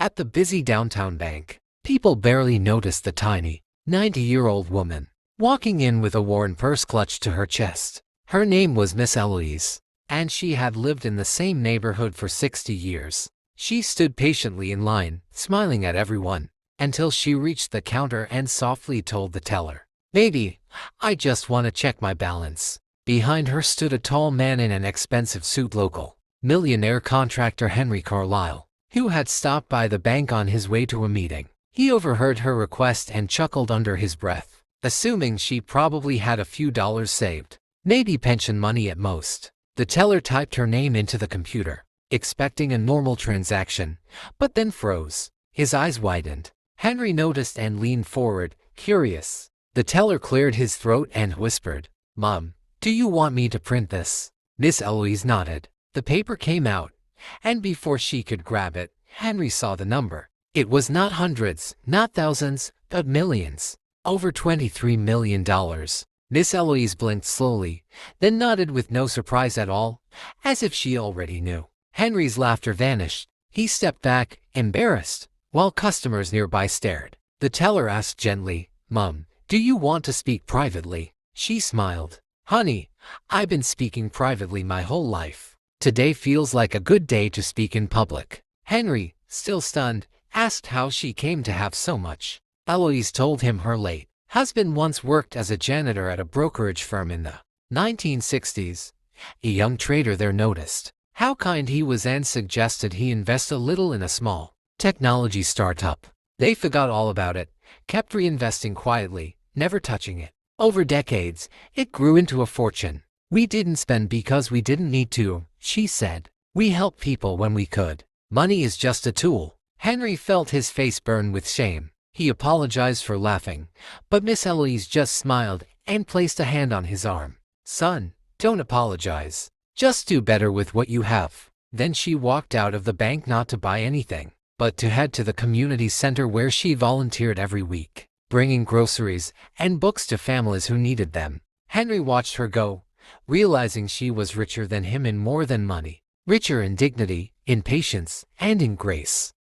At the busy downtown bank, people barely noticed the tiny, 90-year-old woman walking in with a worn purse clutched to her chest. Her name was Miss Eloise, and she had lived in the same neighborhood for 60 years. She stood patiently in line, smiling at everyone, until she reached the counter and softly told the teller, "Maybe, I just want to check my balance." Behind her stood a tall man in an expensive suit, local millionaire contractor Henry Carlisle, who had stopped by the bank on his way to a meeting. He overheard her request and chuckled under his breath, assuming she probably had a few dollars saved, maybe pension money at most. The teller typed her name into the computer, expecting a normal transaction, but then froze. His eyes widened. Henry noticed and leaned forward, curious. The teller cleared his throat and whispered, "Mom, do you want me to print this?" Miss Eloise nodded. The paper came out, and before she could grab it, Henry saw the number. It was not hundreds, not thousands, but millions. Over $23 million. Miss Eloise blinked slowly, then nodded with no surprise at all, as if she already knew. Henry's laughter vanished. He stepped back, embarrassed, while customers nearby stared. The teller asked gently, "Mom, do you want to speak privately?" She smiled. "Honey, I've been speaking privately my whole life. Today feels like a good day to speak in public." Henry, still stunned, asked how she came to have so much. Eloise told him her late husband once worked as a janitor at a brokerage firm in the 1960s. A young trader there noticed how kind he was and suggested he invest a little in a small technology startup. They forgot all about it, kept reinvesting quietly, never touching it. Over decades, it grew into a fortune. "We didn't spend because we didn't need to," she said. "We helped people when we could. Money is just a tool." Henry felt his face burn with shame. He apologized for laughing, but Miss Eloise just smiled and placed a hand on his arm. "Son, don't apologize. Just do better with what you have." Then she walked out of the bank, not to buy anything, but to head to the community center where she volunteered every week, bringing groceries and books to families who needed them. Henry watched her go, realizing she was richer than him in more than money, richer in dignity, in patience, and in grace.